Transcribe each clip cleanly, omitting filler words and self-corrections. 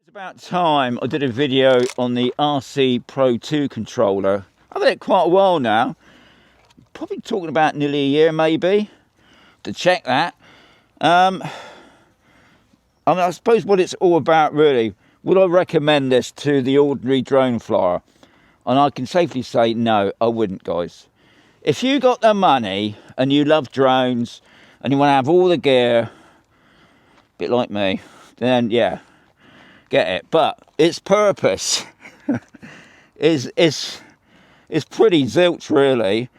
About time I did a video on the RC Pro 2 controller. I've had it quite a while now, probably talking about nearly a year maybe, to check that. I suppose what it's all about really, would I recommend this to the ordinary drone flyer? And I can safely say no, I wouldn't, guys. If you got the money and you love drones and you want to have all the gear, a bit like me, then yeah, get it. But its purpose is pretty zilch, really.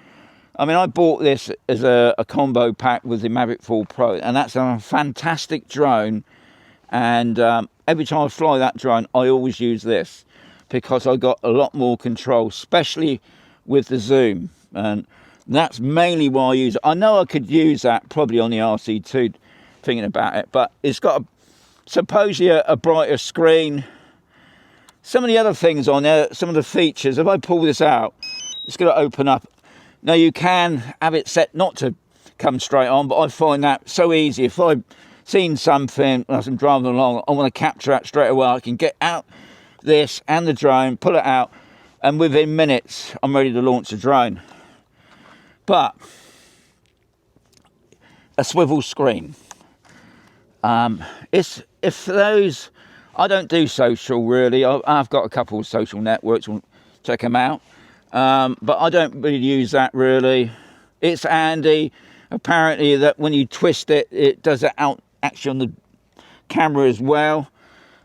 I mean, I bought this as a combo pack with the Mavic 4 Pro, and that's a fantastic drone. And every time I fly that drone, I always use this because I got a lot more control, especially with the zoom. And that's mainly why I use it. I know I could use that probably on the RC2, thinking about it, but it's got supposedly a brighter screen. Some of the other things on there, some of the features, if I pull this out, it's going to open up. Now you can have it set not to come straight on, but I find that so easy. If I've seen something as I'm driving along, I want to capture that straight away. I can get out this and the drone, pull it out, and within minutes I'm ready to launch the drone. But a swivel screen. If those, I don't do social really. I've got a couple of social networks, we'll check them out. But I don't really use that really. It's handy. Apparently that when you twist it, it does it out actually on the camera as well.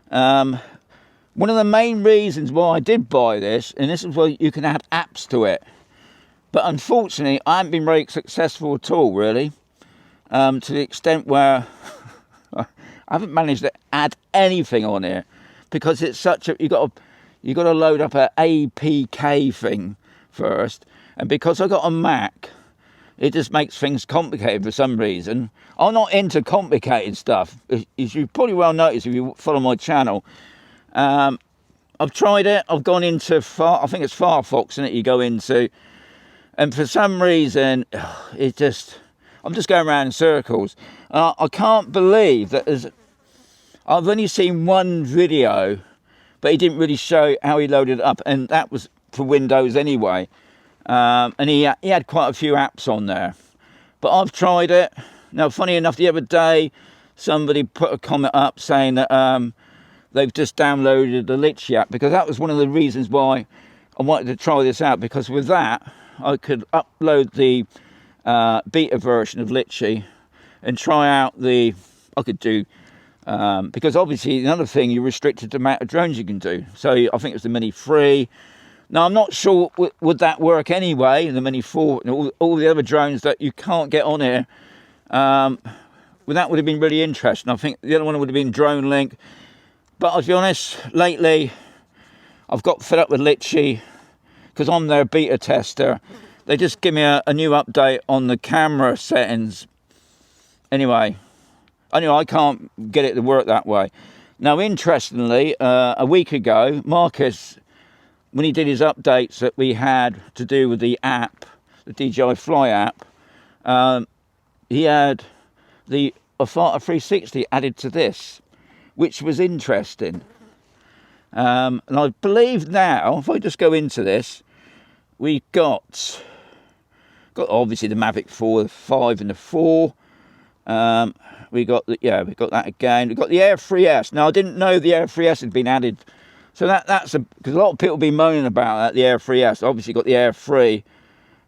One of the main reasons why I did buy this, and this is where you can add apps to it. But unfortunately, I haven't been very successful at all really. To the extent where I haven't managed to add anything on here because it's such a, you got to load up a APK thing first, and because I got a Mac, it just makes things complicated for some reason. I'm not into complicated stuff, as you probably well noticed if you follow my channel. I've tried it. I've gone into I think it's Firefox, isn't it? You go into, and for some reason, I'm just going around in circles. I can't believe that I've only seen one video, but he didn't really show how he loaded it up, and that was for Windows anyway. And he had quite a few apps on there. But I've tried it. Now, funny enough, the other day, somebody put a comment up saying that they've just downloaded the Litchi app, because that was one of the reasons why I wanted to try this out, because with that, I could upload the beta version of Litchi and try out I could do, because obviously another thing, you're restricted to the amount of drones you can do. So I think it was the Mini 3. Now I'm not sure would that work anyway, the Mini 4 and all the other drones that you can't get on here. Well, that would have been really interesting. I think the other one would have been Drone Link. But I'll be honest, lately I've got fed up with Litchi because I'm their beta tester. They just give me a new update on the camera settings. Anyway, I can't get it to work that way. Now, interestingly, a week ago, Marcus, when he did his updates that we had to do with the app, the DJI Fly app, he had the Afata 360 added to this, which was interesting. And I believe now, if I just go into this, we got obviously the Mavic 4, the 5 and the 4. We got that again. We got the Air 3S. Now I didn't know the Air 3S had been added, so that's because a lot of people have been moaning about that. The Air 3S, obviously got the Air 3,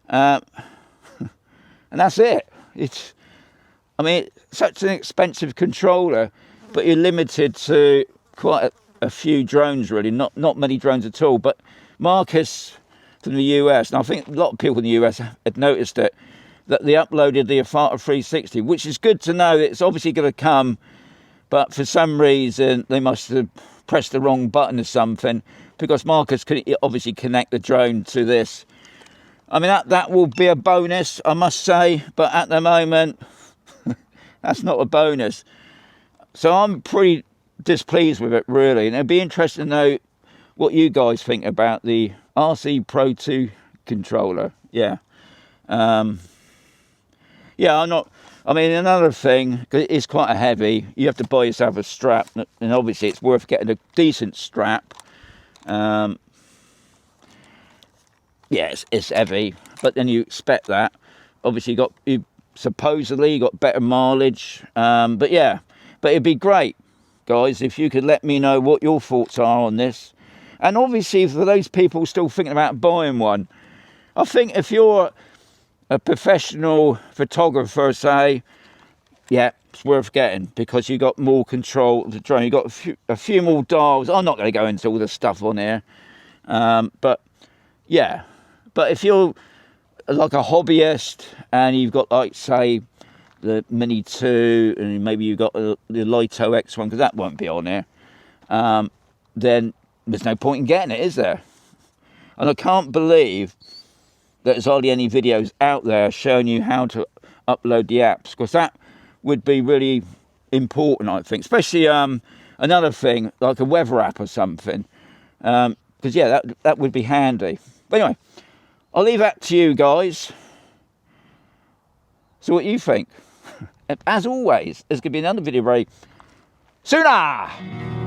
and that's it. It's such an expensive controller, but you're limited to quite a few drones really. Not many drones at all. But Marcus from the US, and I think a lot of people in the US had noticed it, that they uploaded the Afata 360, which is good to know. It's obviously going to come, but for some reason they must have pressed the wrong button or something, because Marcus could obviously connect the drone to this. I mean, that will be a bonus, I must say, but at the moment, that's not a bonus. So I'm pretty displeased with it, really, and it'd be interesting to know what you guys think about the RC Pro 2 controller. Yeah. Yeah, I'm not I mean, another thing, 'cause it is quite a heavy, you have to buy yourself a strap, and obviously it's worth getting a decent strap. Yeah, it's heavy, but then you expect that. Obviously, you supposedly got better mileage, but yeah, but it'd be great, guys, if you could let me know what your thoughts are on this. And obviously, for those people still thinking about buying one, I think if you're a professional photographer, say, yeah, it's worth getting, because you got more control of the drone. You got a few more dials. I'm not going to go into all the stuff on here, but yeah. But if you're like a hobbyist and you've got, like, say, the Mini 2, and maybe you've got the Lito X1, because that won't be on here, then there's no point in getting it, is there? And I can't believe that there's hardly any videos out there showing you how to upload the apps, because that would be really important, I think. Especially another thing, like a weather app or something. Because, yeah, that would be handy. But anyway, I'll leave that to you guys. So what you think? As always, there's going to be another video very sooner.